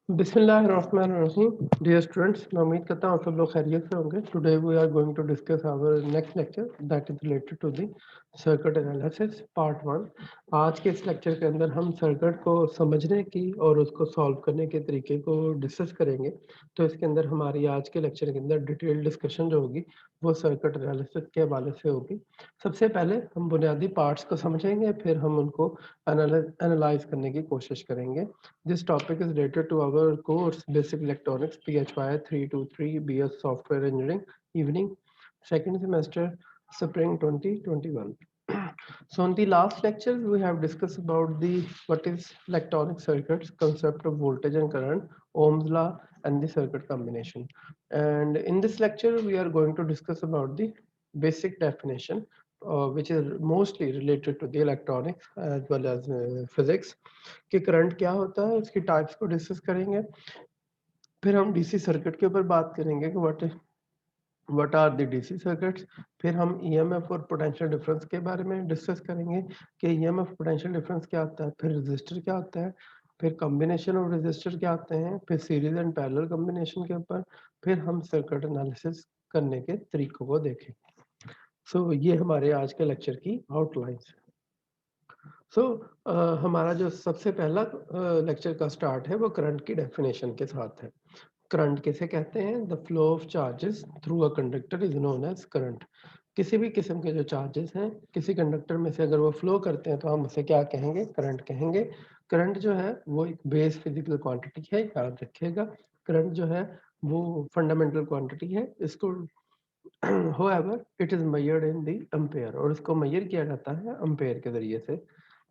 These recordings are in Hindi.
बिस्मिल्लाहिर्रहमानिर्रहीम। डियर स्टूडेंट्स, मैं उम्मीद करता हूँ आप सब लोग खैरियत से होंगे। Today we are going to discuss our next lecture that is related to the circuit analysis part 1। आज के इस लेक्चर के अंदर हम सर्किट को समझने की और उसको सॉल्व करने के तरीके को डिस्कस करेंगे। तो इसके अंदर हमारी आज के लेक्चर के अंदर डिटेल डिस्कशन जो होगी वो सर्किट एनालिसिस के हवाले से होगी। सबसे पहले हम बुनियादी पार्ट्स को समझेंगे, फिर हम उनको एनालाइज करने की कोशिश करेंगे। This topic is related to our course Basic Electronics PHY 323 BS Software Engineering Evening second semester Spring 2021. So in the last lecture we have discussed about the what is electronic circuits, concept of voltage and current, Ohm's law and the circuit combination. And in this lecture we are going to discuss about the basic definition which is mostly related to the electronics as well as physics कि करंट क्या होता है, उसकी टाइप्स को डिस्कस करेंगे। फिर हम डीसी सर्किट के ऊपर बात करेंगे कि what are the DC circuits. फिर हम ईएमएफ और पोटेंशियल डिफरेंस के बारे में डिस्कस करेंगे कि ईएमएफ पोटेंशियल डिफरेंस क्या होता है, फिर रेजिस्टर क्या होता है, फिर कॉम्बिनेशन ऑफ रेजिस्टर क्या होते हैं, फिर सीरीज एंड पैरेलल कॉम्बिनेशन के ऊपर फिर हम सर्किट एनालिसिस करने के तरीकों को देखें। सो ये हमारे आज के लेक्चर की आउटलाइंस है। सो हमारा जो सबसे पहला लेक्चर का स्टार्ट है वो करंट की डेफिनेशन के साथ है। करंट किसे कहते हैं? The flow of charges through a conductor is known as current. किसी भी किस्म के जो चार्जेस हैं किसी कंडक्टर में से अगर वो फ्लो करते हैं तो हम उसे क्या कहेंगे? करंट कहेंगे। करंट जो है वो एक बेस फिजिकल क्वांटिटी है, याद रखिएगा। करंट जो है वो फंडामेंटल क्वांटिटी है। इसको however it is measured in the ampere और इसको मेजर किया जाता है एम्पेयर के जरिए से।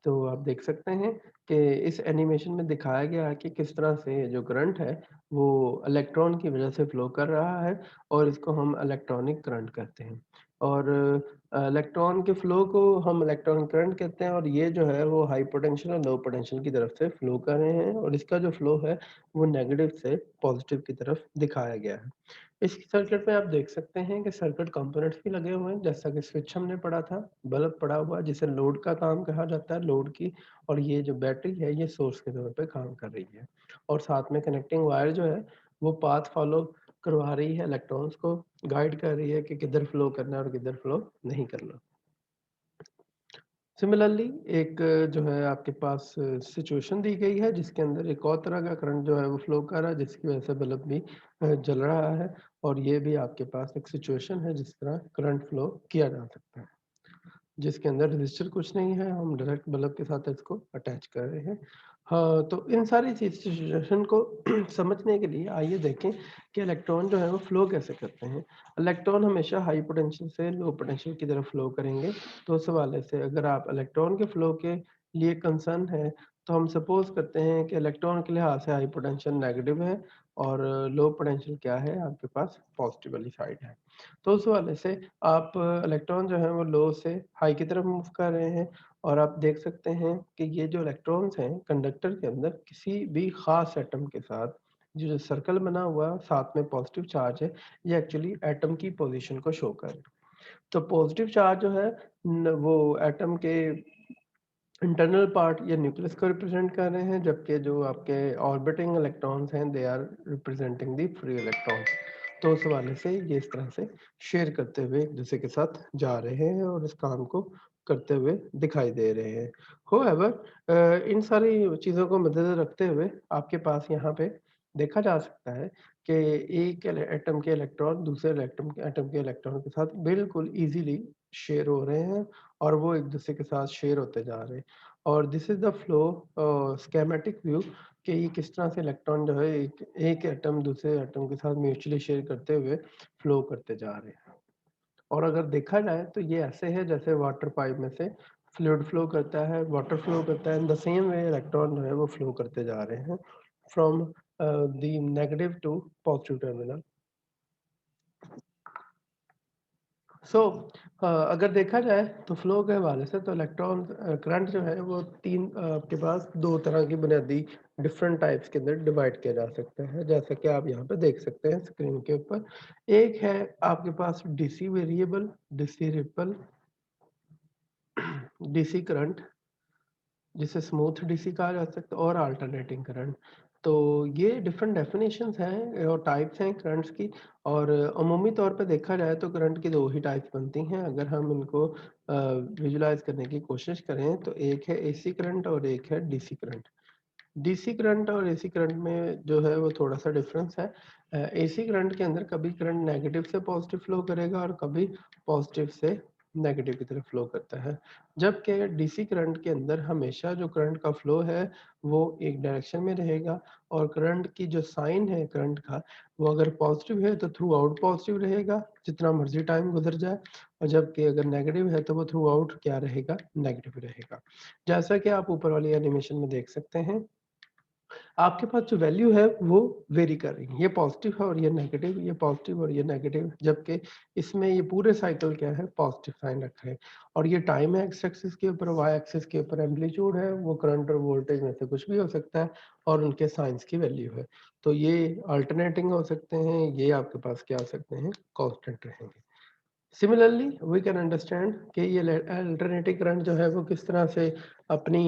तो आप देख सकते हैं कि इस एनिमेशन में दिखाया गया है कि किस तरह से जो करंट है वो इलेक्ट्रॉन की वजह से फ्लो कर रहा है और इसको हम इलेक्ट्रॉनिक करंट कहते हैं। और इलेक्ट्रॉन के फ्लो को हम इलेक्ट्रॉन करंट कहते हैं और ये जो है वो हाई पोटेंशियल और लो पोटेंशियल की तरफ से फ्लो कर रहे हैं और इसका जो फ्लो है वो नेगेटिव से पॉजिटिव की तरफ दिखाया गया है। इस सर्किट में आप देख सकते हैं कि सर्किट कंपोनेंट्स भी लगे हुए हैं, जैसा कि स्विच हमने पढ़ा था, बल्ब पड़ा हुआ है जिसे लोड का काम कहा जाता है, लोड की। और ये जो बैटरी है ये सोर्स के तौर पे काम कर रही है और साथ में कनेक्टिंग वायर जो है वो पाथ फॉलो करवा रही है, इलेक्ट्रॉन्स को गाइड कर रही है कि किधर फ्लो करना है और किधर फ्लो नहीं करना। सिमिलरली एक जो है आपके पास सिचुएशन दी गई है जिसके अंदर एक और तरह का करंट जो है वो फ्लो कर रहा है जिसकी वजह से बल्ब भी जल रहा है और ये भी आपके पास एक सिचुएशन है जिस तरह करंट फ्लो किया जा सकता है, जिसके अंदर रजिस्टर कुछ नहीं है, हम डायरेक्ट बल्ब के साथ इसको अटैच कर रहे हैं। हाँ, तो इन सारी चीज सिचुएशन को समझने के लिए आइए देखें कि इलेक्ट्रॉन जो है वो फ्लो कैसे करते हैं। इलेक्ट्रॉन हमेशा हाई पोटेंशियल से लो पोटेंशियल की तरफ फ्लो करेंगे। तो उस हवाले से अगर आप इलेक्ट्रॉन के फ्लो के लिए कंसर्न है तो हम सपोज करते हैं कि इलेक्ट्रॉन के लिहाज से हाई पोटेंशियल नेगेटिव है और लो पोटेंशियल क्या है आपके पास पॉजिटिव वाली साइड है। तो उस हवाले से आप इलेक्ट्रॉन जो है वो लो से हाई की तरफ मूव कर रहे हैं और आप देख सकते हैं कि ये जो इलेक्ट्रॉन्स हैं कंडक्टर के अंदर किसी भी खास एटम के साथ जो सर्कल बना हुआ है साथ में पॉजिटिव चार्ज है, ये एक्चुअली एटम की पोजीशन को शो कर रहे हैं। तो पॉजिटिव चार्ज जो है वो एटम के इंटरनल पार्ट या न्यूक्लियस को रिप्रेजेंट कर रहे हैं, जबकि जो आपके ऑर्बिटिंग इलेक्ट्रॉन्स हैं they are representing the free electrons. तो उस हवाले से ये इस तरह से शेयर करते हुए एक दूसरे के साथ जा रहे हैं और इस काम को करते हुए दिखाई दे रहे हैं। होwever इन सारी चीज़ों को मद्देनज़र रखते हुए आपके पास यहाँ पे देखा जा सकता है कि एक एटम के इलेक्ट्रॉन दूसरे एटम के इलेक्ट्रॉन के साथ बिल्कुल ईज़िली शेयर हो रहे हैं और वो एक दूसरे के साथ शेयर होते जा रहे हैं। और this is the flow schematic view कि ये किस तरह से इलेक्ट्रॉन जो है एक एटम दूसरे एटम के साथ म्यूचुअली शेयर करते हुए फ्लो करते जा रहे हैं। और अगर देखा जाए तो ये ऐसे है जैसे वाटर पाइप में से फ्लूइड फ्लो करता है, वाटर फ्लो करता है, in the same way electron जो है वो फ्लो करते जा रहे हैं from the negative to positive terminal. So अगर देखा जाए तो फ्लो के हवाले से तो इलेक्ट्रॉन करंट जो है वो तीन आपके पास दो तरह की बुनियादी डिफरेंट टाइप्स के अंदर डिवाइड किया जा सकता है, जैसा कि आप यहाँ पे देख सकते हैं स्क्रीन के ऊपर। एक है आपके पास DC variable, DC ripple, DC current जिसे स्मूथ डीसी कहा जा सकता है और अल्टरनेटिंग करंट। तो ये डिफरेंट डेफिनेशंस हैं और टाइप्स हैं करंट्स की। और अमूमी तौर पे देखा जाए तो करंट की 2 ही टाइप्स बनती हैं। अगर हम इनको विजुलाइज़ करने की कोशिश करें तो एक है एसी करंट और एक है डीसी करंट। डीसी करंट और एसी करंट में जो है वो थोड़ा-सा डिफरेंस है। एसी करंट के अंदर कभी करंट नेगेटिव से पॉजिटिव फ्लो करेगा और कभी पॉजिटिव से नेगेटिव की तरफ फ्लो करता है। जबकि डीसी करंट के अंदर हमेशा जो करंट का फ्लो है वो एक डायरेक्शन में रहेगा और करंट की जो साइन है करंट का वो अगर पॉजिटिव है तो थ्रू आउट पॉजिटिव रहेगा जितना मर्ज़ी टाइम गुज़र जाए, और जबकि अगर नेगेटिव है तो वो थ्रू आउट क्या रहेगा? नेगेटिव रहेगा। जैसा कि आप ऊपर वाली एनिमेशन में देख सकते हैं, आपके पास जो वैल्यू है वो वेरी कर रही है। ये पॉजिटिव है और ये नेगेटिव, ये पॉजिटिव और ये नेगेटिव, जबकि इसमें ये पूरे साइकिल क्या है? पॉजिटिव साइन रखा है। और ये टाइम है एक्स एक्सिस के ऊपर, वाई एक्सिस के ऊपर एम्पलीट्यूड है, वो करंट और वोल्टेज में से कुछ भी हो सकता है और उनके साइंस की वैल्यू है। तो ये अल्टरनेटिंग हो सकते हैं, ये आपके पास क्या हो सकते हैं? कांस्टेंट रहेंगे। सिमिलरली वी कैन अंडरस्टैंड कि ये अल्टरनेटिंग करंट जो है वो किस तरह से अपनी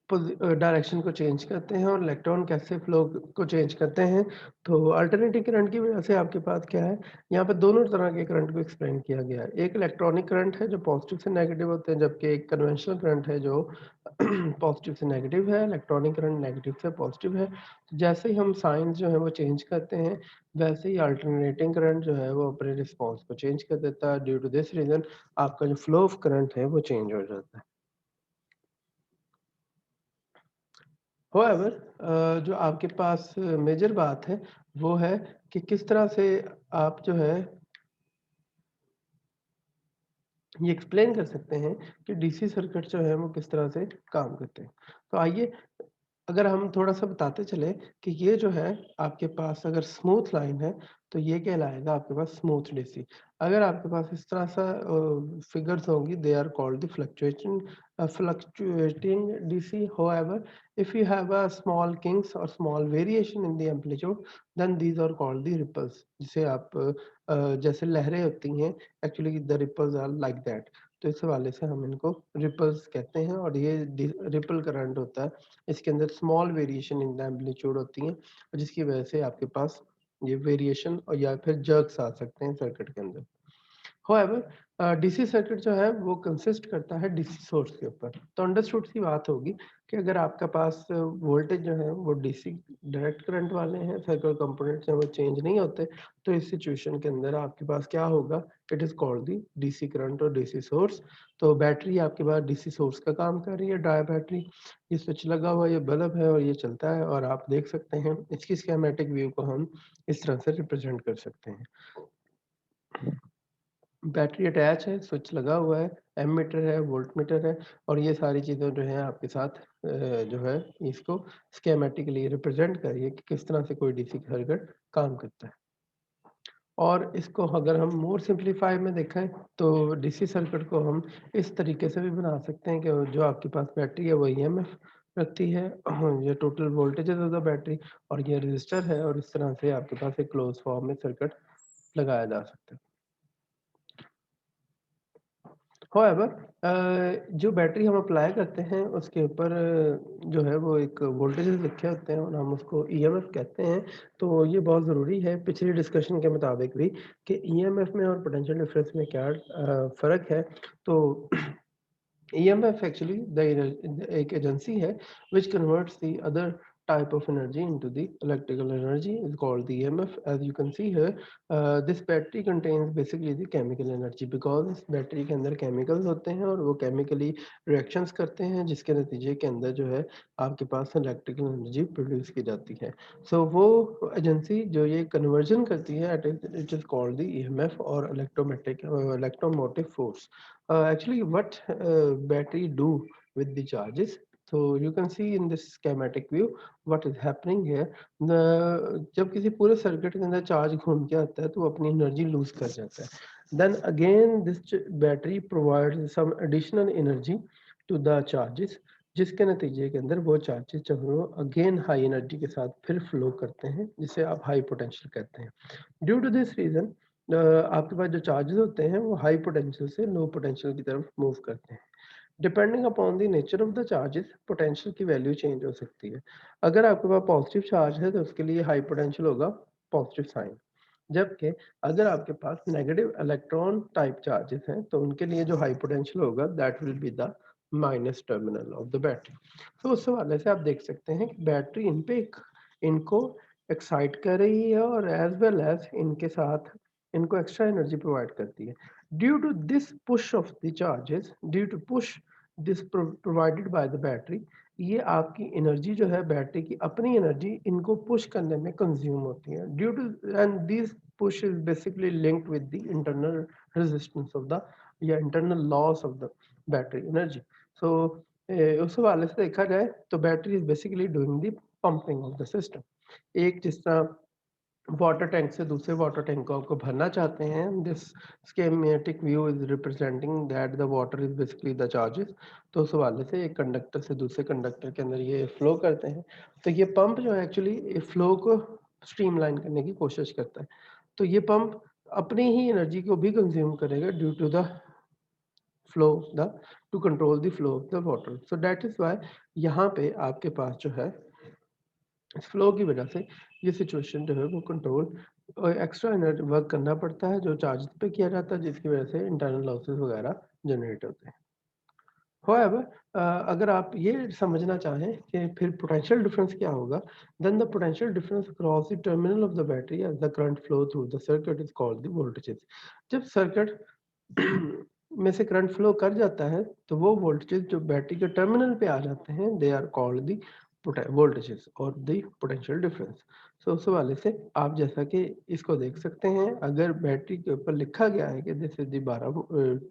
डायरेक्शन को चेंज करते हैं और इलेक्ट्रॉन कैसे फ्लो को चेंज करते हैं। तो अल्टरनेटिंग करंट की वजह से आपके पास क्या है, यहाँ पे दोनों तरह के करंट को एक्सप्लेन किया गया है। एक इलेक्ट्रॉनिक करंट है जो पॉजिटिव से नेगेटिव होते हैं, जबकि एक कन्वेंशनल करंट है जो पॉजिटिव से नेगेटिव है। इलेक्ट्रॉनिक करंट नेगेटिव से पॉजिटिव है। तो जैसे ही हम साइंस जो है वो चेंज करते हैं, वैसे ही अल्टरनेटिंग करंट जो है वो अपने रिस्पॉन्स को चेंज कर देता है। ड्यू टू दिस रीज़न आपका जो फ्लो ऑफ करंट है वो चेंज हो जाता है। हाउएवर जो आपके पास मेजर बात है वो है कि किस तरह से आप जो है ये एक्सप्लेन कर सकते हैं कि डीसी सर्किट जो है वो किस तरह से काम करते हैं। तो आइए अगर हम थोड़ा-सा बताते चलें कि ये जो है आपके पास अगर स्मूथ लाइन है, तो ये कहलाएगा आपके पास स्मूथ डीसी। अगर आपके पास इस तरह सा फिगर्स होंगी, they are called the fluctuating DC. However, if you have a small kinks और small variation in the amplitude, then these are called the ripples. जिसे आप जैसे लहरें होती हैं, actually the ripples are like that. तो इस हवाले से हम इनको रिपल्स कहते हैं और ये रिपल करंट होता है। इसके अंदर small variation in the amplitude होती हैं, जिसकी वजह से आपके पास ये वेरिएशन और या फिर जर्क्स आ सकते हैं सर्किट के अंदर। हाउएवर डीसी सर्किट जो है वो कंसिस्ट करता है डीसी सोर्स के ऊपर। तो अंडरस्टूड सी बात होगी कि अगर आपके पास वोल्टेज जो है वो डीसी डायरेक्ट करंट वाले हैं, सर्किट कंपोनेंट्स हैं वो चेंज नहीं होते, तो इस सिचुएशन के अंदर आपके पास क्या होगा? It is called the DC current और डीसी सोर्स। तो बैटरी आपके पास डीसी सोर्स का काम कर रही है, ड्राई बैटरी। ये स्विच लगा हुआ ये बल्ब है और ये चलता है और आप देख सकते हैं इसकी स्कीमेटिक व्यू को हम इस तरह से रिप्रेजेंट कर सकते हैं। बैटरी अटैच है, स्विच लगा हुआ है, एमीटर है, वोल्टमीटर है और ये सारी चीज़ें जो हैं आपके साथ जो है इसको स्कीमेटिकली रिप्रेजेंट करिए कि किस तरह से कोई डीसी सर्किट काम करता है। और इसको अगर हम मोर सिंप्लीफाई में देखें तो डीसी सर्किट को हम इस तरीके से भी बना सकते हैं कि जो आपके पास बैटरी है वो ईएमएफ रखती है, ये टोटल वोल्टेज है ऑफ द बैटरी और ये रजिस्टर है और इस तरह से आपके पास एक क्लोज फॉर्म में सर्किट लगाया जा सकता है। हाउएवर जो बैटरी हम अप्लाई करते हैं उसके ऊपर जो है वो एक वोल्टेजेस लिखे होते हैं और हम उसको ईएमएफ कहते हैं। तो ये बहुत ज़रूरी है पिछली डिस्कशन के मुताबिक भी कि ईएमएफ में और पोटेंशियल डिफरेंस में क्या फ़र्क है। तो EMF actually एक एजेंसी है which converts the other type of energy into the electrical energy is called the EMF. As you can see here, this battery contains basically the chemical energy because इस बैटरी के अंदर chemicals होते हैं और वो chemically reactions करते हैं जिसके नतीजे के अंदर जो है आपके पास electrical energy produce की जाती है। So वो एजेंसी जो ये conversion करती है it is called the EMF और electromotive force. Actually what battery do with the charges, so you can see in this schematic view what is happening here. जब किसी पूरे सर्किट के अंदर चार्ज घूम के आता है तो वो अपनी एनर्जी लूज कर जाता है। Then again this battery provide some additional energy to the charges, जिसके नतीजे के अंदर वो चार्जेस जो है वो अगेन हाई एनर्जी के साथ फिर फ्लो करते हैं जिसे आप हाई पोटेंशियल कहते हैं। ड्यू टू दिस रीजन आपके पास जो चार्जेस होते हैं वो हाई पोटेंशियल से लो पोटेंशियल की तरफ मूव करते हैं। Depending upon the nature of the charges potential की वैल्यू चेंज हो सकती है। अगर आपके पास पॉजिटिव चार्ज है तो उसके लिए हाई पोटेंशियल होगा पॉजिटिव साइन, जबकि अगर आपके पास नेगेटिव इलेक्ट्रॉन टाइप चार्जेस हैं तो उनके लिए जो हाई पोटेंशियल होगा that will be the minus terminal of the battery. तो उस हवाले से आप देख सकते हैं कि बैटरी इनको एक्साइट कर रही है और एज वेल एज इनके साथ इनको एक्स्ट्रा एनर्जी प्रोवाइड करती है। Due to this push of the charges, due to push this provided by the battery, ये आपकी एनर्जी जो है बैटरी की अपनी एनर्जी इनको पुश करने में कंज्यूम होती है। Due to and this push is basically linked with the internal resistance of the या internal loss of the battery energy. So उस हवाले से देखा जाए तो battery is basically doing the pumping of the system. एक जिस तरह वाटर टैंक से दूसरे वाटर टैंक को आपको भरना चाहते हैं, this schematic view is representing that the water is basically the charges. तो उस हवाले से एक कंडक्टर से दूसरे कंडक्टर के अंदर ये फ्लो करते हैं। तो ये पंप जो है एक्चुअली फ्लो को स्ट्रीमलाइन करने की कोशिश करता है। तो ये पंप अपनी ही एनर्जी को भी कंज्यूम करेगा due to the flow the to control the flow of the water. So that is why यहाँ पे आपके पास जो है इस फ्लो की वजह से ये सिचुएशन जो है वो कंट्रोल और एक्स्ट्रा एनर्जी वर्क करना पड़ता है जो चार्ज पे किया जाता है, जिसकी वजह से इंटरनल लॉसेस वगैरह जनरेट होते हैं। However, अगर आप ये समझना चाहें कि फिर पोटेंशियल डिफरेंस क्या होगा, then the potential difference across the terminal of the battery as the current flow through the circuit is called the voltages। जब सर्किट में से करंट फ्लो कर जाता है तो वो वोल्टेजेस जो बैटरी के टर्मिनल पे आ जाते हैं they are called the voltages और द पोटेंशियल डिफरेंस। सो उस हवाले से आप जैसा कि इसको देख सकते हैं, अगर बैटरी के ऊपर लिखा गया है कि दिस इज द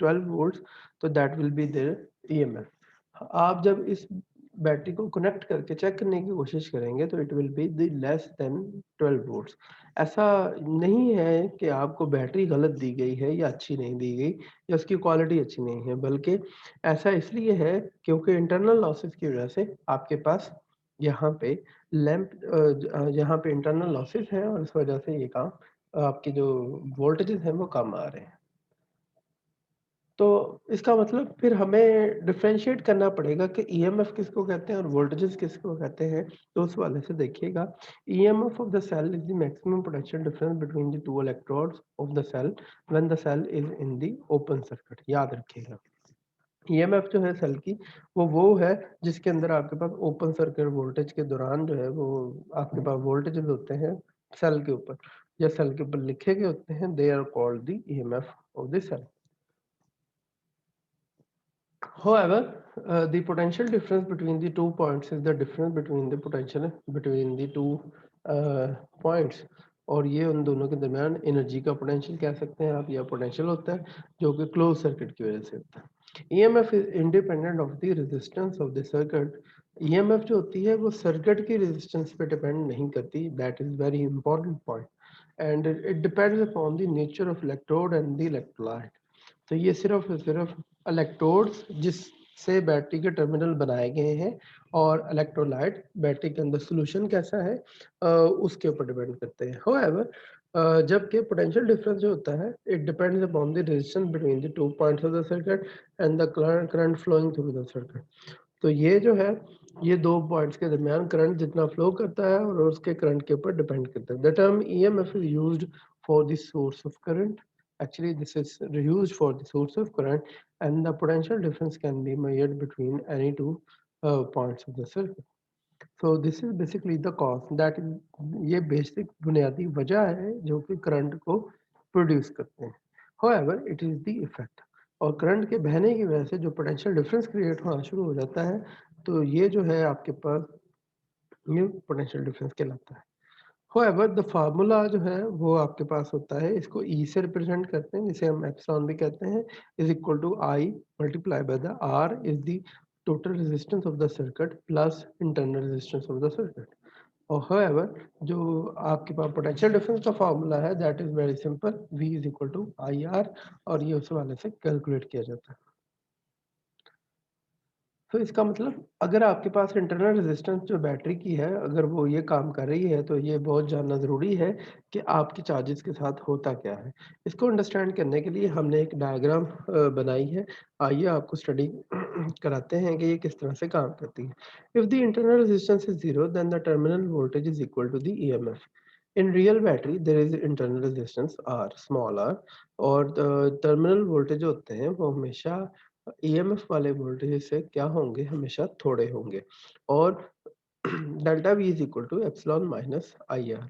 12 वोल्ट्स, तो that will be there EMF. आप जब इस बैटरी को कनेक्ट करके चेक करने की कोशिश करेंगे तो it will be the less than 12 volts. ऐसा नहीं है कि आपको बैटरी गलत दी गई है या अच्छी नहीं दी गई या उसकी क्वालिटी अच्छी नहीं है, बल्कि ऐसा इसलिए है क्योंकि इंटरनल लॉसेस की वजह से आपके पास यहाँ पे यहाँ पे इंटरनल लॉसेस हैं और इस वजह से ये काम आपके जो वोल्टेजेस हैं वो कम आ रहे हैं। तो इसका मतलब फिर हमें डिफरेंशिएट करना पड़ेगा कि ईएमएफ किसको कहते हैं और वोल्टेजेस किसको कहते हैं। तो उस वाले से देखिएगा, EMF of the cell is the maximum potential difference between the two electrodes of the cell when the cell is in the open circuit. याद रखिएगा, ईएमएफ जो है सेल की वो है जिसके अंदर आपके पास ओपन सर्किट वोल्टेज के दौरान जो है वो आपके पास वोल्टेजेस होते हैं सेल के ऊपर या सेल के ऊपर लिखे गए होते हैं, they are called the EMF of the cell. However, the potential difference between the 2 points is the difference between the potential between the two points। और ये उन दोनों के दरमियान एनर्जी का पोटेंशियल कह सकते हैं आप या पोटेंशियल होता है जो कि क्लोज सर्किट की वजह से होता है। EMF is independent of the resistance of the circuit. EMF जो होती है वो सर्किट की रेजिस्टेंस पे डिपेंड नहीं करती, that is very important point, and it depends upon the nature of electrode and the electrolyte. तो ये सिर्फ इलेक्ट्रोड्स जिससे बैटरी के टर्मिनल बनाए गए हैं और इलेक्ट्रोलाइट बैटरी के अंदर सोल्यूशन कैसा है उसके ऊपर डिपेंड करते हैं। However, जबकि पोटेंशियल डिफरेंस जो होता है it depends upon the resistance between the 2 points of the circuit and the current flowing through the circuit. तो ये जो है ये 2 पॉइंट्स के दरमियान करंट जितना फ्लो करता है और उसके करंट के ऊपर डिपेंड करता है। The term EMF is used for the source of current. Actually, this is used for the source of current, and the potential difference can be measured between any two points of the circuit. So this is basically the cause that ये basic बुनियादी वजह है जो कि करंट को प्रोड्यूस करते हैं। However, it is the effect। और करंट के बहने की वजह से जो पोटेंशियल डिफरेंस क्रिएट होना शुरू हो जाता है, तो ये जो है आपके पास ये पोटेंशियल डिफरेंस कहलाता है। However, the फार्मूला जो है वो आपके पास होता है, इसको E से रिप्रेजेंट करते हैं जिसे हम एप्सिलॉन भी कहते हैं, is equal to I multiply by the R is the total resistance of the circuit plus internal resistance of the circuit. और however, जो आपके पास पोटेंशियल डिफरेंस का फार्मूला है that is very simple, V is equal to IR, और ये उस वाले से कैलकुलेट किया जाता है। तो इसका मतलब अगर आपके पास इंटरनल रेजिस्टेंस जो बैटरी की है, अगर वो ये काम कर रही है, तो ये बहुत जानना ज़रूरी है कि आपके चार्जेस के साथ होता क्या है। इसको अंडरस्टैंड करने के लिए हमने एक डायग्राम बनाई है। आइए आपको स्टडी कराते हैं कि ये किस तरह से काम करती है। If the internal resistance is 0 then the terminal voltage is equal to the EMF. In real battery there is internal resistance R, small R, और टर्मिनल वोल्टेज होते हैं वो हमेशा ईएमएफ वाले वोल्टेज से क्या होंगे, हमेशा थोड़े होंगे। और delta V is equal to epsilon minus I R.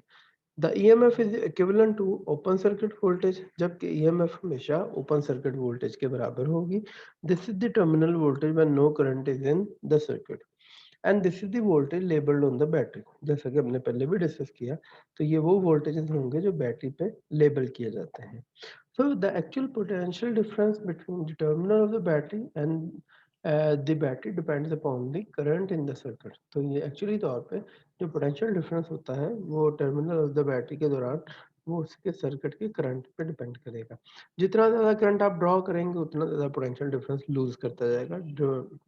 The EMF is equivalent to open circuit voltage, जबकि ईएमएफ हमेशा ओपन सर्किट वोल्टेज के बराबर होगी। This is the terminal voltage when no current is in the circuit and this is the voltage labelled on the battery. जैसा कि हमने पहले भी डिस्कस किया, तो ये वो वोल्टेजेस होंगे जो बैटरी पे लेबल किए जाते हैं। So the actual potential difference between the terminal of the battery and the battery depends upon the current in the circuit। तो ये एक्चुअली तौर पे जो पोटेंशियल डिफरेंस होता है वो टर्मिनल ऑफ द बैटरी के दौरान वो उसके सर्किट के करंट पे डिपेंड करेगा। जितना ज़्यादा करंट आप ड्रॉ करेंगे उतना ज़्यादा पोटेंशियल डिफरेंस लूज करता जाएगा, जो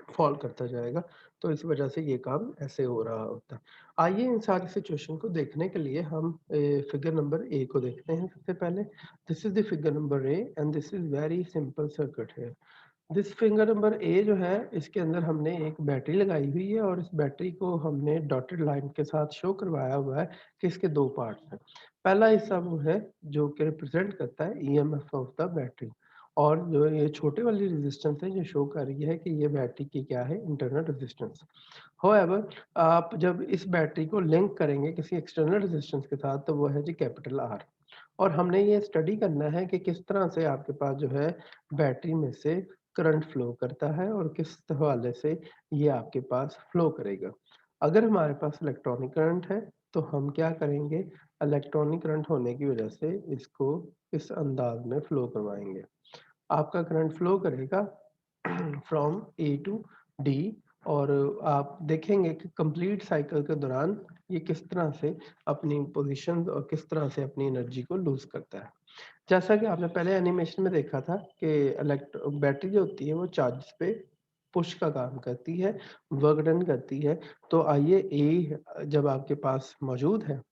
फॉल करता जाएगा। तो इस वजह से ये काम ऐसे हो रहा होता है। आइए इन सारी सिचुएशन को देखने के लिए हम फिगर नंबर ए को देखते हैं सबसे पहले। This is the figure number A and this is very simple circuit है। दिस फिगर नंबर ए जो है, इसके अंदर हमने एक बैटरी लगाई हुई है और इस बैटरी को हमने डॉटेड लाइन के साथ शो करवाया हुआ है कि इसके दो पार्ट्स हैं। पहला हिस्सा वो है जो कि रिप्रेजेंट करता है ईएमएफ ऑफ द बैटरी, और जो ये छोटे वाली रेजिस्टेंस है जो शो कर रही है कि ये बैटरी की क्या है, इंटरनल रेजिस्टेंस। हाउएवर, आप जब इस बैटरी को लिंक करेंगे किसी एक्सटर्नल रेजिस्टेंस के साथ तो वो है जी कैपिटल आर। और हमने ये स्टडी करना है कि किस तरह से आपके पास जो है बैटरी में से करंट फ्लो करता है और किस हवाले से ये आपके पास फ्लो करेगा। अगर हमारे पास इलेक्ट्रॉनिक करंट है तो हम क्या करेंगे, इलेक्ट्रॉनिक करंट होने की वजह से इसको इस अंदाज में फ्लो करवाएंगे। आपका करंट फ्लो करेगा फ्रॉम ए टू डी, और आप देखेंगे कि कंप्लीट साइकिल के दौरान ये किस तरह से अपनी पोजीशन और किस तरह से अपनी एनर्जी को लूज करता है। जैसा कि आपने पहले एनिमेशन में देखा था कि बैटरी जो होती है वो चार्ज पे पुश का काम करती है, वर्क डन करती है। तो आइए ए जब आपके पास मौजूद है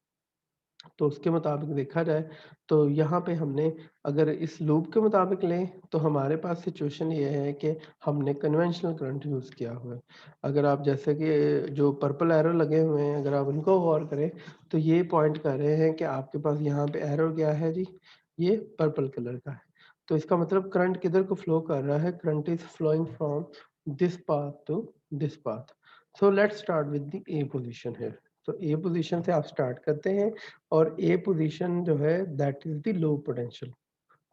तो उसके मुताबिक देखा जाए तो यहाँ पे हमने अगर इस लूप के मुताबिक लें तो हमारे पास सिचुएशन ये है कि हमने कन्वेंशनल करंट यूज़ किया हुआ है। अगर आप जैसे कि जो पर्पल एरो लगे हुए हैं अगर आप उनको गौर करें तो ये पॉइंट कर रहे हैं कि आपके पास यहाँ पे एरो क्या है जी, ये पर्पल कलर का है। तो इसका मतलब करंट किधर को फ्लो कर रहा है, current is flowing from this path to this path. So let's start with the A position है। तो ए पोजीशन से आप स्टार्ट करते हैं और ए पोजीशन जो है that is the low potential.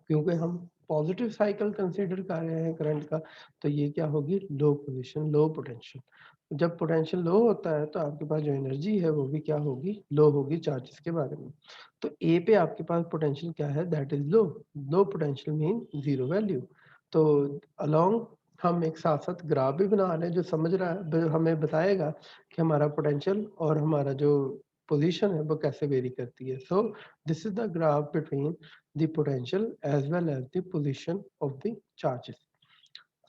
क्योंकि हम पॉजिटिव साइकिल कंसीडर कर रहे हैं करंट का, तो ये क्या होगी, लो पोजीशन, लो पोटेंशियल। जब पोटेंशियल लो होता है तो आपके पास जो एनर्जी है वो भी क्या होगी, लो होगी चार्जेस के बारे में। तो ए पे आपके पास पोटेंशियल क्या है, that is low. Low potential mean zero value. तो अलोंग हम एक साथ साथ ग्राफ भी बना रहे हैं जो समझ रहा है हमें बताएगा कि हमारा पोटेंशियल और हमारा जो पोजीशन है वो कैसे वेरी करती है। सो this is the graph between the potential as well as the position of the charges।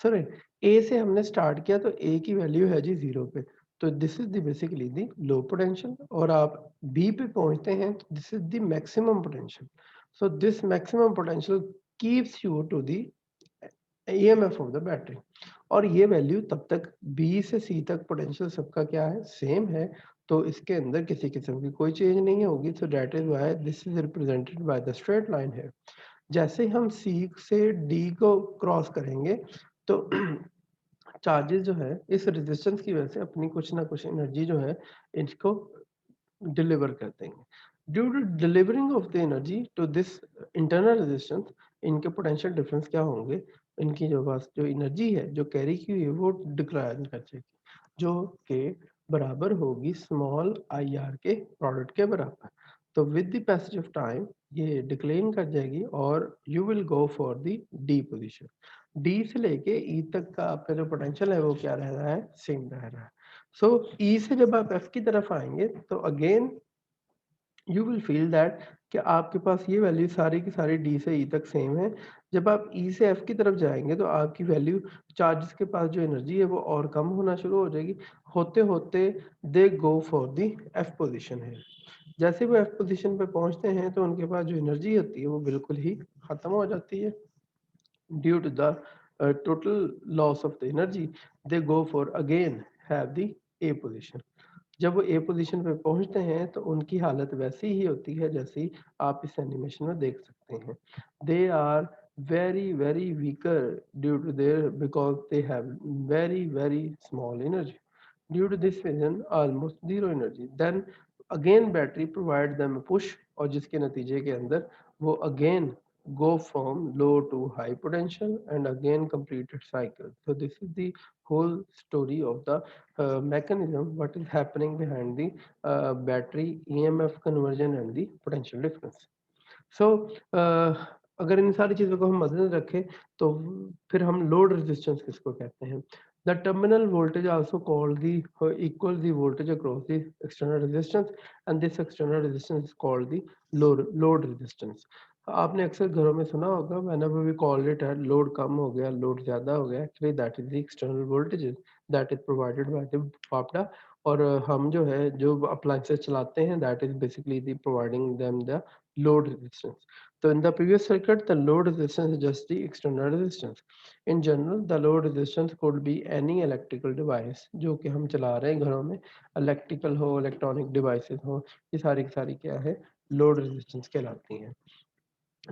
Sir A से हमने स्टार्ट किया तो ए की वैल्यू है जी 0 पे, तो this is the basically the low potential. और आप बी पे पहुंचते हैं तो this is the maximum potential. So this maximum potential keeps you to the EMF of the battery. और ये वैल्यू तब तक बी से सी तक पोटेंशियल सबका क्या है, सेम है। तो इसके अंदर किसी किस्म की कोई चेंज नहीं होगी। सो that is why this is represented by the straight line है। जैसे ही हम सी से डी को क्रॉस करेंगे तो चार्जेस जो है इस रेजिस्टेंस की वजह से अपनी कुछ ना कुछ एनर्जी जो है इसको डिलीवर कर देंगे। Due to delivering of the energy to this internal resistance, इनके पोटेंशियल डिफरेंस क्या होंगे, इनकी जो बस जो एनर्जी है जो कैरी की हुई है वो डिक्लाइन कर जाएगी, जो कि बराबर होगी स्मॉल आई आर के प्रोडक्ट के बराबर। तो with the passage of time ये डिक्लाइन कर जाएगी और you will go for the D position. D से लेके ई तक का आपका जो पोटेंशियल है वो क्या रह रहा है, सेम रह रहा है। सो ई से जब आप एफ की तरफ आएंगे तो again you will feel that कि आपके पास ये वैल्यू सारी की सारी डी से ई तक सेम है। जब आप ई से एफ की तरफ जाएँगे तो आपकी वैल्यू चार्जेस के पास जो एनर्जी है वो और कम होना शुरू हो जाएगी। होते-होते they go for the F position है। जैसे वो एफ पोज़ीशन पे पहुँचते हैं तो उनके पास जो एनर्जी होती है वो बिल्कुल ही ख़त्म हो जाती है। Due to the total loss of the energy, they go for again have the A position. जब वो ए पोजीशन पे पहुंचते हैं तो उनकी हालत वैसी ही होती है जैसी आप इस एनिमेशन में देख सकते हैं। They are very very weaker due to their because they have very very small energy due to this reason almost zero energy then again battery provide them push और जिसके नतीजे के अंदर वो again go from low to high potential and again complete its cycle. So this is the whole story of the mechanism what is happening behind the battery EMF conversion and the potential difference. So अगर इन सारी चीज़ों को हम मद्देनजर रखें तो फिर हम लोड रेजिस्टेंस किसको कहते हैं? The terminal voltage also called the equals the voltage across the external resistance and this external resistance is called the load resistance. आपने अक्सर घरों में सुना होगा whenever we call it at load कम हो गया, लोड ज़्यादा हो गया, actually that is the external voltages that is provided by the FAPDA और हम जो है जो appliances चलाते हैं that is basically the providing them the load resistance. So in the previous circuit, the load resistance is just the external resistance. In general, the load resistance could be any electrical device जो कि हम चला रहे हैं घरों में electrical हो electronic devices हो ये सारी की सारी क्या है load resistance कहलाती हैं.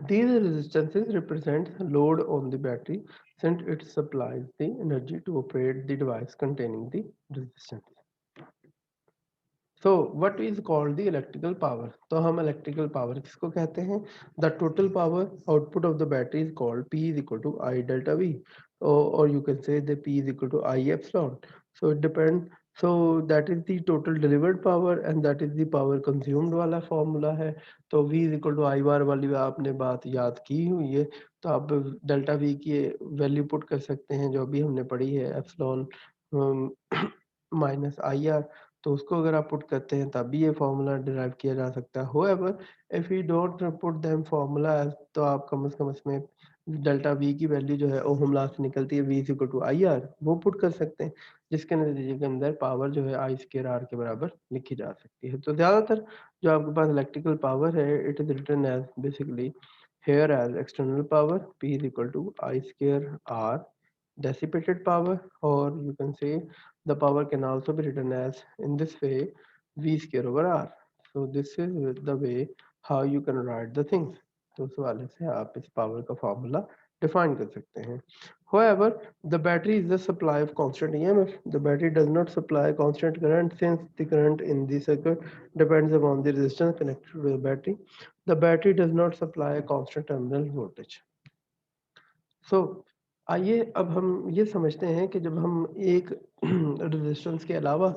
These resistances represent load on the battery since it supplies the energy to operate the device containing the resistance. So what is called the electrical power? तो हम electrical power किसको कहते हैं? The total power output of the battery is called P is equal to I delta V, or you can say the P is equal to I epsilon. So it depends. So that is the total delivered power and that is the power consumed वाला formula है. तो V is equal to I bar वाली आपने बात याद की हुई है तो आप डेल्टा V की वैल्यू पुट कर सकते हैं जो अभी हमने पढ़ी है एप्सिलॉन माइनस आई आर तो उसको अगर आप पुट करते हैं तब भी ये फॉर्मूला डिराइव किया जा सकता है। However if you don't put them formula तो आप कम से कम इसमें डेल्टा वी की वैल्यू जो है ओहम लॉ से निकलती है V is equal to I R वो पुट कर सकते हैं जिसके नतीजे के अंदर पावर जो है आई स्क्वायर आर के बराबर लिखी जा सकती है। तो ज्यादातर जो आपके पास इलेक्ट्रिकल पावर है it is written as basically here as external power P is equal to I square R dissipated power or you can say the power can also be written as in this way V square over R. So this is the way how you can write the things. तो उस वाले से आप इस पावर का फॉर्मूला डिफाइन कर सकते हैं. However, the battery is the supply of constant EMF. The battery does not supply constant current since the current in the circuit depends upon the resistance connected to the battery. The battery does not supply a constant terminal voltage. So आइए अब हम ये समझते हैं कि जब हम एक रेजिस्टेंस के अलावा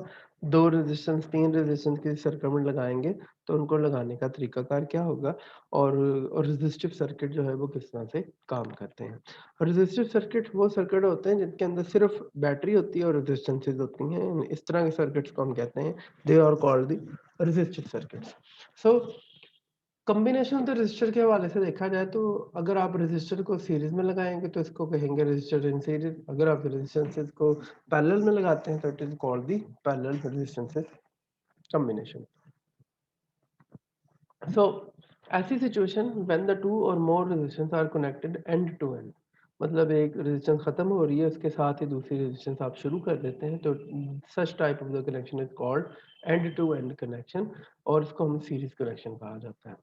2 रेजिस्टेंस 3 रेजिस्टेंस के सर्किट में लगाएंगे तो उनको लगाने का तरीकाकार क्या होगा और रेजिस्टिव सर्किट जो है वो किस तरह से काम करते हैं। रेजिस्टिव सर्किट वो सर्किट होते हैं जिनके अंदर सिर्फ बैटरी होती है और रेजिस्टेंसेस होती हैं। इस तरह के सर्किट्स को हम कहते हैं they are called the resistive circuits. So combination of the resistor के हवाले से देखा जाए तो अगर आप रजिस्टर को सीरीज में लगाएंगे तो इसको कहेंगे रजिस्टर इन सीरीज। अगर आप रेजिस्टेंसेस को पैरेलल में लगाते हैं तो it is called the parallel resistances combination. So ऐसी सिचुएशन व्हेन द टू और more resistance are connected end to end मतलब एक रेजिस्टेंस खत्म हो रही है उसके साथ ही दूसरी रेजिस्टेंस आप शुरू कर देते हैं तो such type of the connection is called end to end connection और इसको हम सीरीज कनेक्शन कहा जाता है।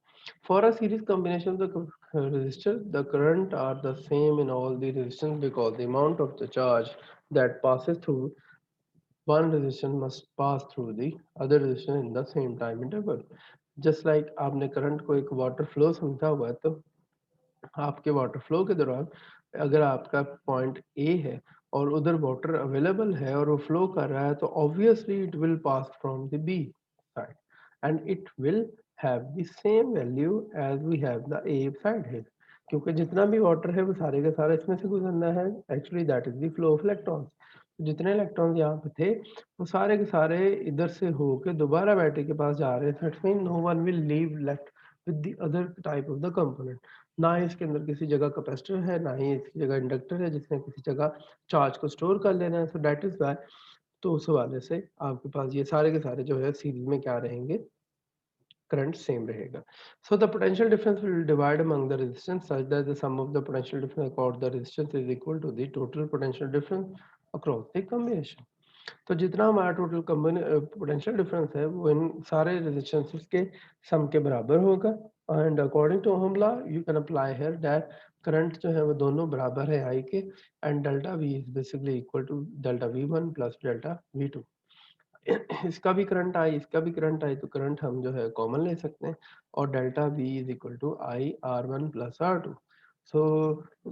For a series combination of the resistor, the current are the same in all the resistance because the amount of the charge that passes through one resistance must pass through the other resistance in the same time interval. Just like आपने करंट को एक वाटर फ्लो समझा हुआ है तो आपके वाटर फ्लो के दौरान अगर आपका पॉइंट ए है और उधर वाटर अवेलेबल है और वो फ्लो कर रहा है तो obviously it will pass from the B side and it will have the same value as we have the A side है क्योंकि जितना भी वाटर है वो सारे का सारा इसमें से गुजरना है। Actually that is the flow of electrons. जितने इलेक्ट्रॉन्स यहाँ पे थे वो सारे के सारे इधर से होके दोबारा बैटरी के पास जा रहे हैं। That mean no one will leave left with the other type of the component. ना ही इसके अंदर किसी जगह कैपेसिटर है, ना ही इसकी जगह इंडक्टर है जिसने किसी जगह चार्ज को स्टोर कर लेना है। सो दैट इज व्हाई, तो उस हवाले से आपके पास ये सारे के सारे जो है सीरीज में क्या रहेंगे, करंट सेम रहेगा। So the potential difference will divide among the resistance such that the sum of the potential difference across the resistance is equal to the total potential difference across the combination. तो जितना हमारा टोटल पोटेंशियल डिफरेंस है वो इन सारे रेजिस्टेंसेस के सम के बराबर होगा। And according to Ohm law you can apply here that current जो है वो दोनों बराबर है आई के, and delta V is basically equal to delta V one plus delta V two. इसका भी करंट आई, इसका भी करंट आई, तो करंट हम जो है कॉमन ले सकते हैं, और delta V is equal to I R one plus R two. So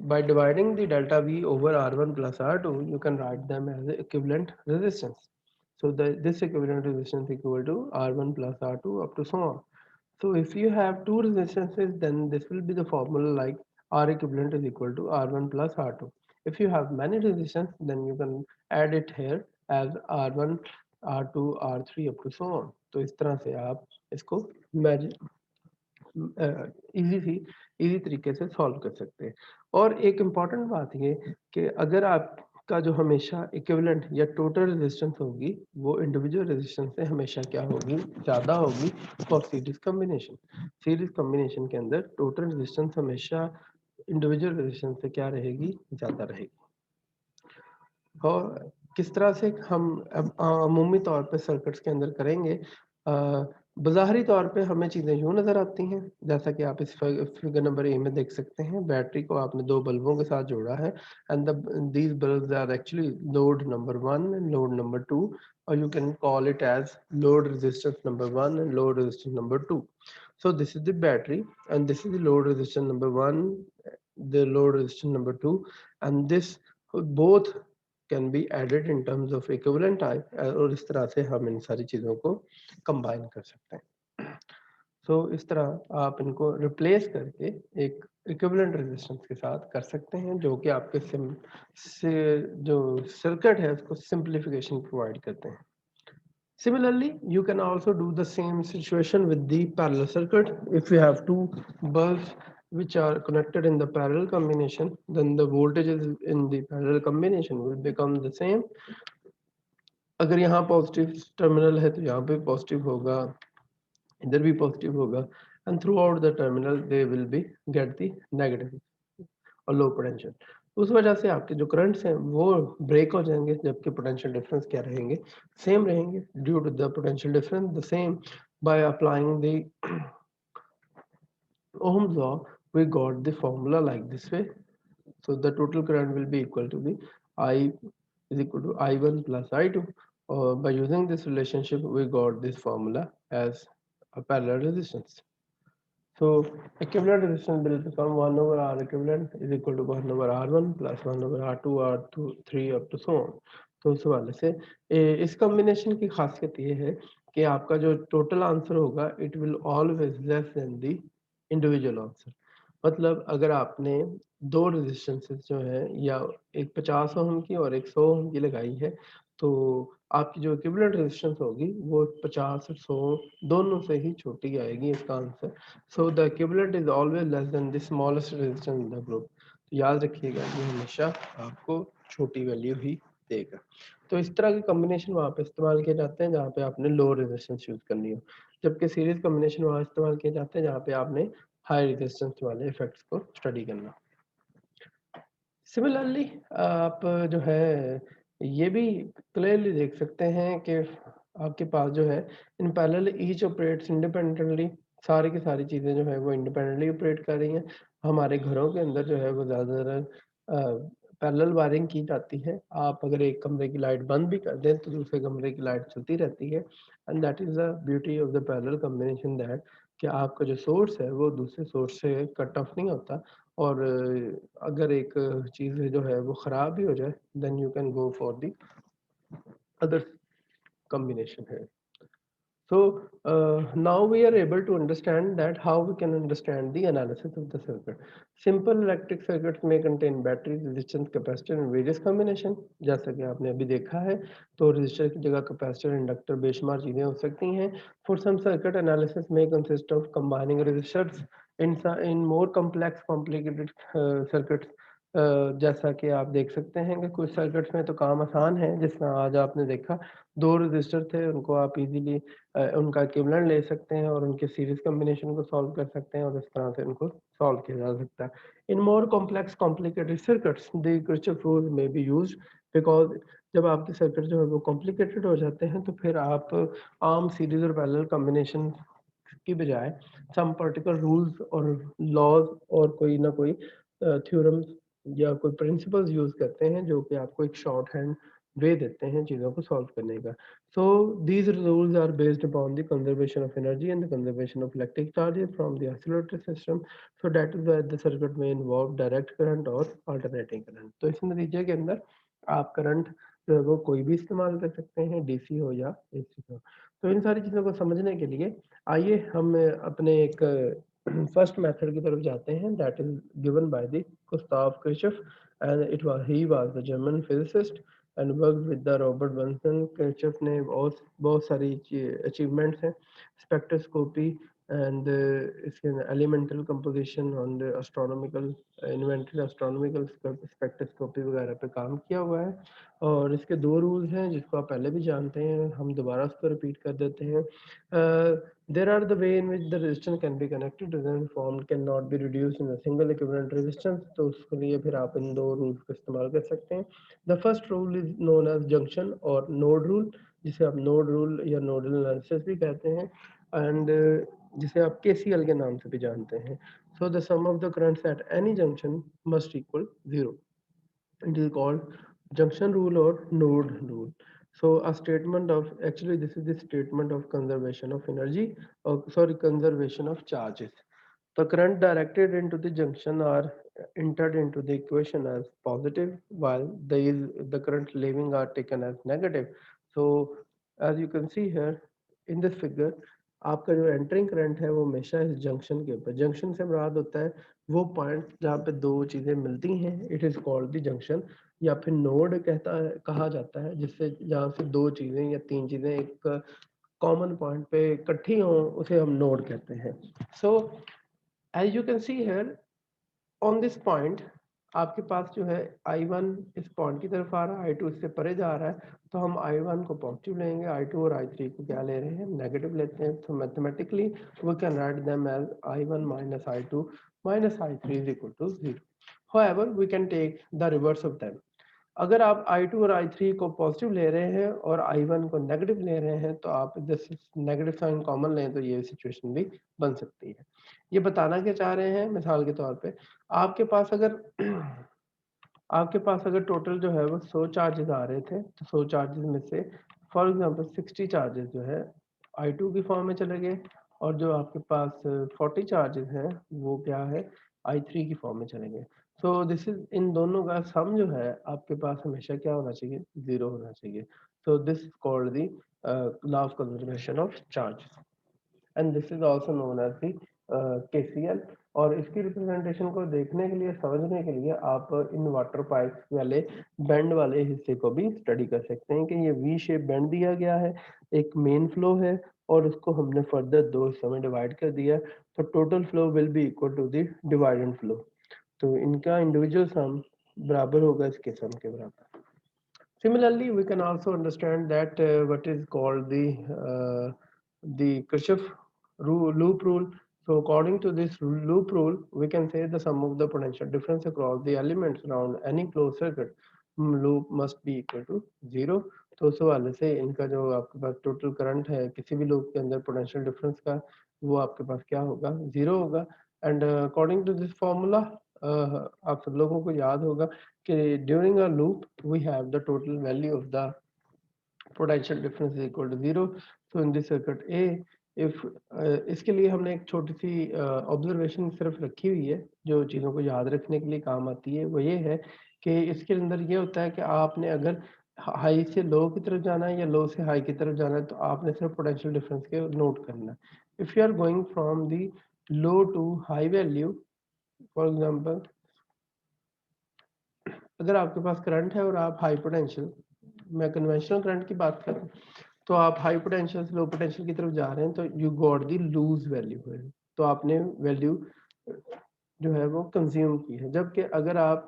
by dividing the delta V over R1 plus R2, you can write them as equivalent resistance. So this equivalent resistance equal to R1 plus R2 up to so on. So if you have two resistances, then this will be the formula like R equivalent is equal to R1 plus R2. If you have many resistance, then you can add it here as R1, R2, R3 up to so on. तो इस तरह से आप इसको इजी तरीके से सॉल्व कर सकते हैं। और एक इम्पॉर्टेंट बात ये कि अगर आपका जो हमेशा इक्विवेलेंट या टोटल रेजिस्टेंस होगी वो इंडिविजुअल रेजिस्टेंस से हमेशा क्या होगी, ज़्यादा होगी for series combination. Series combination के अंदर टोटल रेजिस्टेंस हमेशा इंडिविजुअल रेजिस्टेंस से क्या रहेगी, ज़्यादा रहेगी। और किस तरह से हम अब अमूमी तौर पे सर्किट्स के अंदर करेंगे, बज़ाहिरी तौर पे हमें चीज़ें यूँ नज़र आती हैं, जैसा कि आप इस फिगर नंबर ए में देख सकते हैं। बैटरी को आपने 2 बल्बों के साथ जोड़ा है, and these bulbs are actually load number 1 and load number 2, और you can call it as load resistance number 1 and load resistance number 2. So this is the battery and this is the load resistance number 1, the load resistance number 2, and this both can be added in terms of equivalent type, और इस तरह से हम इन सारी चीज़ों को कंबाइन कर सकते हैं। सो इस तरह आप इनको रिप्लेस करके एक इक्विवेलेंट रेजिस्टेंस के साथ कर सकते हैं, जो कि आपके जो सर्किट है उसको सिंप्लीफिकेशन प्रोवाइड करते हैं। Similarly, you can also do the same situation with the parallel circuit. If you have two bulbs which are connected in the parallel combination, then the voltages in the parallel combination will become the same. अगर यहाँ पॉजिटिव टर्मिनल है तो यहाँ पे पॉजिटिव होगा, इधर भी पॉजिटिव होगा, and throughout the terminal they will be get the negative और लो पोटेंशियल। उस वजह से आपके जो करंट्स हैं वो ब्रेक हो जाएंगे, जबकि पोटेंशियल डिफरेंस क्या रहेंगे, सेम रहेंगे। Due to the potential difference the same, by applying the Ohm's law we got the formula like this way. So the total current will be equal to the I is equal to I1 plus I2. By using this relationship we got this formula as a parallel resistance. So equivalent resistance will become 1 over R equivalent is equal to 1 over R1 plus 1 over R2, R2, 3 up to so on. तो उस हवाले से इस कॉम्बिनेशन की खासियत ये है कि आपका जो टोटल आंसर होगा it will always less than the individual answer. मतलब अगर आपने दो रेजिस्टेंसेस जो है या एक 50 ओम की और एक 100 ओम की लगाई है, तो आपकी जो इक्विवेलेंट रेजिस्टेंस होगी वो 50 और 100 दोनों से ही छोटी आएगी इसका answer. So the equivalent is always less than the smallest resistance in the group. तो याद रखिएगा ये हमेशा आपको छोटी वैल्यू ही देगा। तो इस तरह के कॉम्बिनेशन वहाँ पे इस्तेमाल किए जाते हैं जहाँ पे आपने लो रेजिस्टेंस यूज करनी हो, जबकि सीरीज कॉम्बिनेशन वहाँ इस्तेमाल किए जाते हैं जहाँ पे आपने हाई रेजिस्टेंस वाले इफेक्ट्स को स्टडी करना। सिमिलरली आप जो है ये भी क्लियरली देख सकते हैं कि आपके पास जो है in parallel each operates independently. सारी की सारी चीज़ें जो है वो इंडिपेंडेंटली ऑपरेट कर रही हैं। हमारे घरों के अंदर जो है वो ज़्यादातर पैरेलल वायरिंग की जाती है। आप अगर एक कमरे की लाइट बंद भी कर दें तो दूसरे कमरे की लाइट चलती रहती है, and that is the beauty of the parallel combination, that कि आपका जो सोर्स है वो दूसरे सोर्स से कट ऑफ नहीं होता। और अगर एक चीज़ जो है वो ख़राब भी हो जाए then you can go for the other combination है। So now we are able to understand that how we can understand the analysis of the circuit. Simple electric circuits may contain battery, resistance, capacitor and various combination. जैसा कि आपने अभी देखा है, तो resistor की जगह capacitor, inductor, बेशुमार चीजें हो सकती हैं. For some circuit analysis may consist of combining resistors in more complex, complicated circuits. जैसा कि आप देख सकते हैं कि कुछ सर्किट्स में तो काम आसान है, जिस तरह आज आपने देखा 2 रजिस्टर थे, उनको आप इजीली उनका इक्विवेलेंट ले सकते हैं और उनके सीरीज कॉम्बिनेशन को सॉल्व कर सकते हैं और इस तरह से उनको सॉल्व किया जा सकता है. In more complex complicated circuits the Kirchhoff rule may be used, because जब आपके सर्किट जो है वो कॉम्प्लिकेटेड हो जाते हैं तो फिर आप आम सीरीज और पैरेलल कॉम्बिनेशन की बजाय सम पर्टिकुलर रूल्स और लॉज और कोई ना कोई थ्योरम्स या कोई प्रिंसिपल्स यूज करते हैं जो कि आपको एक शॉर्ट हैंड वे देते हैं चीज़ों को सॉल्व करने का. So these rules are based upon the conservation of energy and the conservation of electric charges from the oscillator system. So that is why the circuit may involve direct current or alternating current. तो इस नतीजे के अंदर आप करंट जो है वो कोई भी इस्तेमाल कर सकते हैं, डीसी हो या एसी हो. तो इन सारी चीज़ों को समझने के लिए आइए हम अपने एक फर्स्ट मेथड की तरफ जाते हैं, that is given by the Gustav Kirchhoff and he was the German physicist and work with the Robert Bunsen. Kirchhoff ने बहुत सारी अचीवमेंट्स हैं, स्पेक्ट्रोस्कोपी एंड इसके एलिमेंटल कंपोजिशन और एस्ट्रोनॉमिकल इन्वेंटेड एस्ट्रोनॉमिकल स्पेक्ट्रोस्कोपी वगैरह पे काम किया हुआ है. और इसके 2 रूल्स हैं जिसको आप पहले भी जानते हैं, हम दोबारा उसको रिपीट कर देते हैं. There are the way in which the resistance can be connected, resistance formed cannot be reduced in a single equivalent resistance. तो उसके लिए फिर आप इन 2 रूल्स का इस्तेमाल कर सकते हैं. The first rule is known as junction और node rule, जिसे आप node rule या nodal analysis भी कहते हैं, and जिसे आप KCL के नाम से भी जानते हैं. So the sum of the currents at any junction must equal 0. It is called junction rule or node rule. So a statement of, actually this is the statement of conservation of energy, or sorry, conservation of charges. The current directed into the junction are entered into the equation as positive, while the current leaving are taken as negative. So as you can see here in this figure, आपका जो एंटरिंग करंट है वो हमेशा इस जंक्शन के ऊपर, जंक्शन से मुराद होता है वो पॉइंट जहाँ पे 2 चीजें मिलती हैं, it is called the junction, या फिर नोड कहा जाता है, जिससे जहाँ से 2 चीजें या 3 चीजें एक कॉमन पॉइंट पे इकट्ठी हों उसे हम नोड कहते हैं. So as you can see here on this point, आपके पास जो है I1 इस पॉइंट की तरफ आ रहा है, I2 इससे परे जा रहा है, तो हम I1 को पॉजिटिव लेंगे, I2 और I3 को क्या ले रहे हैं, नेगेटिव लेते हैं. तो mathematically we can write them as I1 minus I2 minus I3 is equal to 0. However, we can take the reverse of them. अगर आप I2 और I3 को पॉजिटिव ले रहे हैं और I1 को नेगेटिव ले रहे हैं, तो आप जैसे नेगेटिव साइन कॉमन लें तो ये सिचुएशन भी बन सकती है. ये बताना क्या चाह रहे हैं, मिसाल के तौर पे आपके पास अगर आपके पास अगर टोटल जो है वो 100 चार्जेस आ रहे थे, तो 100 चार्जेस में से फॉर एग्जांपल 60 चार्जेस जो है I2 की फॉर्म में चले गए, और जो आपके पास 40 चार्जेस हैं वो क्या है, I3 की फॉर्म में चले गए. सो दिस इज, इन दोनों का सम जो है आपके पास हमेशा क्या होना चाहिए, 0 होना चाहिए. So this is called the law of conservation of charges, and this is also known as the KCL. और इसकी रिप्रेजेंटेशन को देखने के लिए, समझने के लिए आप इन वाटर पाइप वाले बेंड वाले हिस्से को भी स्टडी कर सकते हैं कि ये वी शेप बेंड दिया गया है, एक मेन फ्लो है और उसको हमने फर्दर 2 हिस्सों में डिवाइड कर दिया, तो total flow will be equal to the divided flow. तो इनका इंडिविजुअल सम बराबर होगा इसके सम के बराबर. Similarly, we can also understand that what is called the Kirchhoff loop rule. So according to this loop rule, we can say the sum of the potential difference across the elements around any closed circuit loop must be equal to 0. तो उस हवाले से इनका जो आपके पास टोटल करंट है किसी भी लूप के अंदर पोटेंशियल डिफरेंस का, वो आपके पास क्या होगा, 0 होगा. And according to this formula आप सब लोगों को याद होगा कि during a loop we have the total value of the potential difference is equal to 0. So in this circuit A, if इसके लिए हमने एक छोटी सी ऑब्जर्वेशन सिर्फ रखी हुई है जो चीज़ों को याद रखने के लिए काम आती है, वो ये है कि इसके अंदर ये होता है कि आपने अगर हाई से लो की तरफ जाना है या लो से हाई की तरफ जाना है, तो आपने सिर्फ पोटेंशियल डिफरेंस के नोट करना है। If you are going from the low to high value, for example अगर आपके पास करंट है और आप हाई पोटेंशियल, मैं कन्वेंशनल करंट की बात करूं, तो आप हाई पोटेंशियल से लो पोटेंशियल की तरफ जा रहे हैं, तो you got the loose value है, तो आपने वैल्यू जो है वो कंज्यूम की है। जबकि अगर आप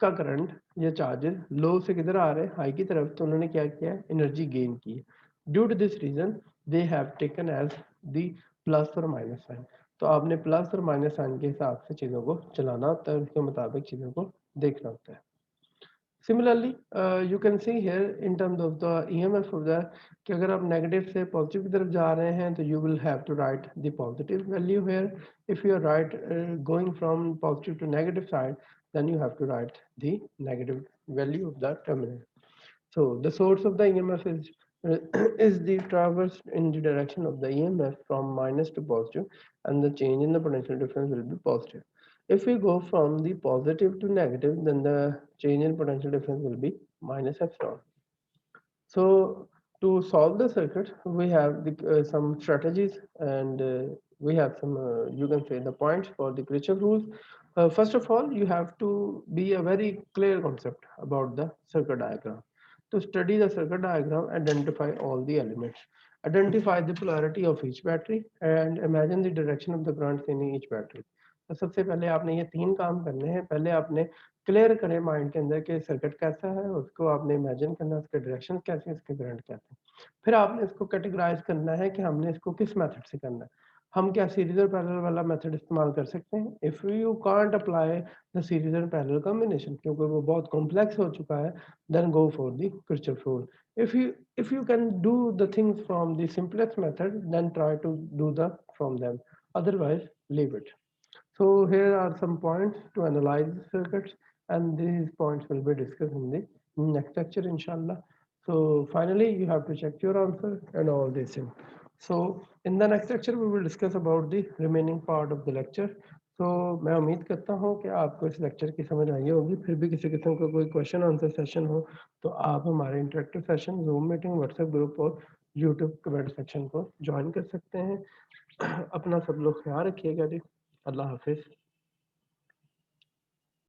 का करंट या चार्जेस लो से किधर आ रहे हैं, हाई की तरफ, तो उन्होंने क्या किया है, एनर्जी गेन की है। Due to this reason they have taken as the plus और माइनस साइन। तो आपने प्लस और माइनस साइन के हिसाब से चीज़ों को चलाना होता है, उसके मुताबिक चीज़ों को देखना होता है। Similarly, you can see here in terms of the EMF of the कि अगर आप नेगेटिव से पॉजिटिव की तरफ जा रहे हैं, तो you will have to write the positive value here. If you are going from positive to negative side, then you have to write the negative value of the terminal. So the source of the EMF is is the traverse in the direction of the EMF from minus to positive, and the change in the potential difference will be positive. If we go from the positive to negative, then the change in potential difference will be minus epsilon. So to solve the circuit, we have some strategies, and we have some, you can say, the points for the Kirchhoff rules. First of all, you have to be a very clear concept about the circuit diagram. To study the circuit diagram, identify all the elements. Identify the polarity of each battery and imagine the direction of the currents in each battery. तो सबसे पहले आपने ये 3 काम करने हैं। पहले आपने क्लियर करें माइंड के अंदर कि सर्किट कैसा है, उसको आपने इमेजिन करना है, उसके डायरेक्शन कैसे हैं, उसके करंट कैसे हैं। फिर आपने इसको कैटेगराइज करना है कि हमने इसको किस मेथड से करना है। हम क्या सीरीज और पैरेलल वाला मेथड इस्तेमाल कर सकते हैं? If you can't apply the series and parallel combination, क्योंकि वो बहुत कॉम्प्लेक्स हो चुका है, then go for the Kirchhoff rule. if you can do the things from the simplest method, then try to do the from them, otherwise leave it. So here are some points to analyze the circuits, and these points will be discussed in the next lecture, inshallah. So finally, you have to check your answer and all this thing. So in the next lecture, we will discuss about the remaining part of the lecture. तो मैं उम्मीद करता हूँ कि आपको इस लेक्चर की समझ आई होगी। फिर भी किसी किस्म का कोई क्वेश्चन आंसर सेशन हो, तो आप हमारे interactive session, zoom meeting, WhatsApp group और यूट्यूब कमेंट सेक्शन को ज्वाइन कर सकते हैं। अपना सब लोग ख्याल रखिएगा जी। अल्लाह हाफिज़।